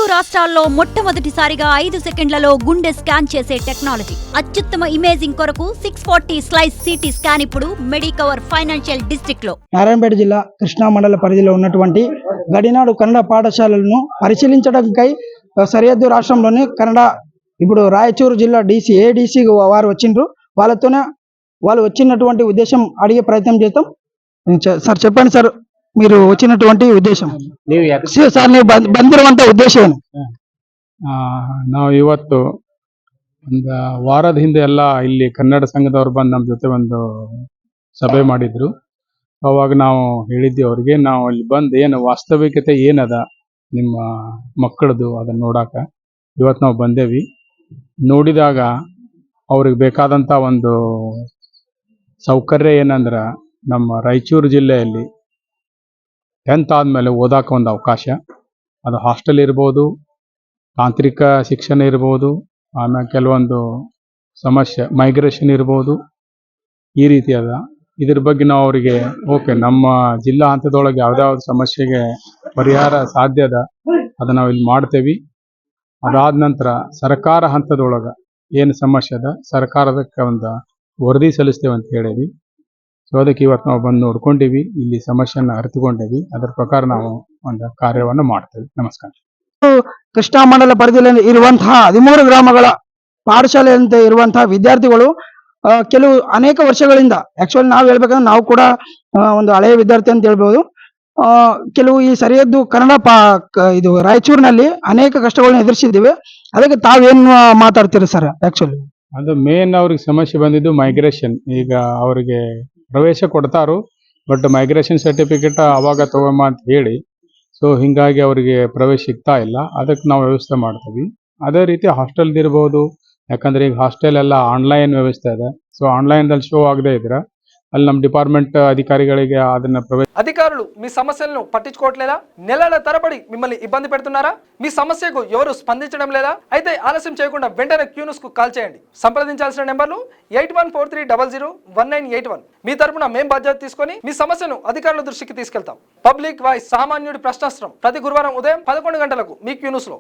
తెలుగు రాష్ట్రాల్లో మొట్టమొదటిసారిగా 5 సెకండ్లలో గుండె స్కాన్ చేసే టెక్నాలజీ. అత్యుత్తమ ఇమేజింగ్ కొరకు 640 స్లైస్ సిటీ స్కాన్ ఇప్పుడు మెడికవర్ ఫైనాన్షియల్ డిస్ట్రిక్ట్ లో. నారాయణపేట జిల్లా కృష్ణా మండల పరిధిలో ఉన్నటువంటి గడినాడు కన్నడ పాఠశాలలను పరిశీలించడానికై సరిహద్దు రాష్ట్రంలోని కన్నడ ఇప్పుడు రాయచూరు జిల్లా ఏడీసీ వారు వచ్చిండ్రు. వాళ్ళతోనే వాళ్ళు వచ్చినటువంటి ఉద్దేశం అడిగే ప్రయత్నం చేద్దాం. సార్ చెప్పండి సార్, మీరు వచ్చిನటువంటి ಉದ್ದೇಶ ಸರ್, ನೀವು ಬಂದಿರುವಂತ ಉದ್ದೇಶ ಏನು? ನಾವು ಇವತ್ತು ಒಂದು ವಾರದ ಹಿಂದೆ ಎಲ್ಲ ಇಲ್ಲಿ ಕನ್ನಡ ಸಂಘದವ್ರು ಬಂದು ನಮ್ಮ ಜೊತೆ ಒಂದು ಸಭೆ ಮಾಡಿದ್ರು. ಅವಾಗ ನಾವು ಹೇಳಿದ್ವಿ ಅವ್ರಿಗೆ, ನಾವು ಇಲ್ಲಿ ಬಂದು ಏನು ವಾಸ್ತವಿಕತೆ ಏನದ ನಿಮ್ಮ ಮಕ್ಕಳದು ಅದನ್ನ ನೋಡಾಕ ಇವತ್ತು ನಾವು ಬಂದೇವಿ. ನೋಡಿದಾಗ ಅವ್ರಿಗೆ ಬೇಕಾದಂಥ ಒಂದು ಸೌಕರ್ಯ ಏನಂದ್ರೆ, ನಮ್ಮ ರಾಯಚೂರು ಜಿಲ್ಲೆಯಲ್ಲಿ 10th ಆದಮೇಲೆ ಓದಾಕ ಒಂದು ಅವಕಾಶ, ಅದು ಹಾಸ್ಟೆಲ್ ಇರ್ಬೋದು, ತಾಂತ್ರಿಕ ಶಿಕ್ಷಣ ಇರ್ಬೋದು, ಆಮೇಲೆ ಕೆಲವೊಂದು ಸಮಸ್ಯೆ ಮೈಗ್ರೇಷನ್ ಇರ್ಬೋದು, ಈ ರೀತಿ ಅದ. ಇದ್ರ ಬಗ್ಗೆ ನಾವು ಅವರಿಗೆ ಓಕೆ, ನಮ್ಮ ಜಿಲ್ಲಾ ಹಂತದೊಳಗೆ ಯಾವ್ದಾವ್ದು ಸಮಸ್ಯೆಗೆ ಪರಿಹಾರ ಸಾಧ್ಯ ಅದ ಅದನ್ನ ನಾವು ಇಲ್ಲಿ ಮಾಡ್ತೇವೆ. ಅದಾದ ನಂತರ ಸರ್ಕಾರ ಹಂತದೊಳಗೆ ಏನು ಸಮಸ್ಯೆ ಅದ ಸರ್ಕಾರದಕ್ಕೆ ಒಂದು ವರದಿ ಸಲ್ಲಿಸ್ತೇವೆ ಅಂತ ಹೇಳೀವಿ. ಸೊ ಅದಕ್ಕೆ ಇವತ್ತು ನಾವು ಬಂದು ನೋಡ್ಕೊಂಡಿವಿ, ಇಲ್ಲಿ ಸಮಸ್ಯೆನ ಅರಿತುಕೊಂಡಿವಿ, ಅದರ ಪ್ರಕಾರ ನಾವು ಒಂದು ಕಾರ್ಯವನ್ನು ಮಾಡ್ತೇವೆ. ನಮಸ್ಕಾರ. ಕೃಷ್ಣಾ ಮಂಡಲ ಪರಿಧಿಯಲ್ಲಿ ಇರುವಂತಹ 13 ಗ್ರಾಮಗಳ ಪಾಠಶಾಲೆಯಂತೆ ಇರುವಂತಹ ವಿದ್ಯಾರ್ಥಿಗಳು ಕೆಲವು ಅನೇಕ ವರ್ಷಗಳಿಂದ, ಆಕ್ಚುಲಿ ನಾವು ಹೇಳ್ಬೇಕಂದ್ರೆ ನಾವು ಕೂಡ ಒಂದು ಹಳೆಯ ವಿದ್ಯಾರ್ಥಿ ಅಂತ ಹೇಳ್ಬೋದು. ಕೆಲವು ಈ ಸರಿಹದ್ದು ಕನ್ನಡ ಇದು ರಾಯಚೂರಿನಲ್ಲಿ ಅನೇಕ ಕಷ್ಟಗಳನ್ನ ಎದುರಿಸಿದ್ದೀವಿ. ಅದಕ್ಕೆ ತಾವೇನು ಮಾತಾಡ್ತೀರಿ ಸರ್? ಆಕ್ಚುಲಿ ಅದು ಮೇನ್ ಅವ್ರಿಗೆ ಸಮಸ್ಯೆ ಬಂದಿದ್ದು ಮೈಗ್ರೇಷನ್. ಈಗ ಅವರಿಗೆ ಪ್ರವೇಶ ಕೊಡ್ತಾರು, ಬಟ್ ಮೈಗ್ರೇಷನ್ ಸರ್ಟಿಫಿಕೇಟ್ ಅವಾಗ ತಗೊಂಬ ಅಂತ ಹೇಳಿ, ಸೊ ಹಿಂಗಾಗಿ ಅವರಿಗೆ ಪ್ರವೇಶ ಸಿಗ್ತಾ ಇಲ್ಲ. ಅದಕ್ಕೆ ನಾವು ವ್ಯವಸ್ಥೆ ಮಾಡ್ತೀವಿ. ಅದೇ ರೀತಿ ಹಾಸ್ಟೆಲ್ದು ಇರ್ಬೋದು, ಯಾಕಂದ್ರೆ ಈಗ ಹಾಸ್ಟೆಲ್ ಎಲ್ಲ ಆನ್ಲೈನ್ ವ್ಯವಸ್ಥೆ ಇದೆ. ಸೊ ಆನ್ಲೈನ್ದಲ್ಲಿ ಶೋ ಆಗದೆ ಇದ್ರೆ ಅಲ್ಲಿ ನಮ್ಮ డిపార్ట్మెంట్ అధికారిಗಳಿಗೆ ಅದನ್ನ అధికారులు మీ సమస్యలను పట్టించుకోవట్లేదా? నెలల తరబడి మిమ్మల్ని ఇబ్బంది పెడుతున్నారా? మీ సమస్యకు ఎవరు స్పందించడం లేదా? అయితే ఆలస్యం చేయకుండా వెంటనే క్యూన్యూస్ కు కాల్ చేయండి. సంప్రదించాల్సిన నెంబర్లు 8143001981. మీ తరపున మేము బాధ్యత తీసుకొని మీ సమస్యను అధికారుల దృష్టికి తీసుకెళ్తాం. పబ్లిక్ వాయిస్, సామాన్యుడి ప్రశ్నాస్త్రం, ప్రతి గురువారం ఉదయం 11 గంటలకు మీ క్యూన్యూస్ లో.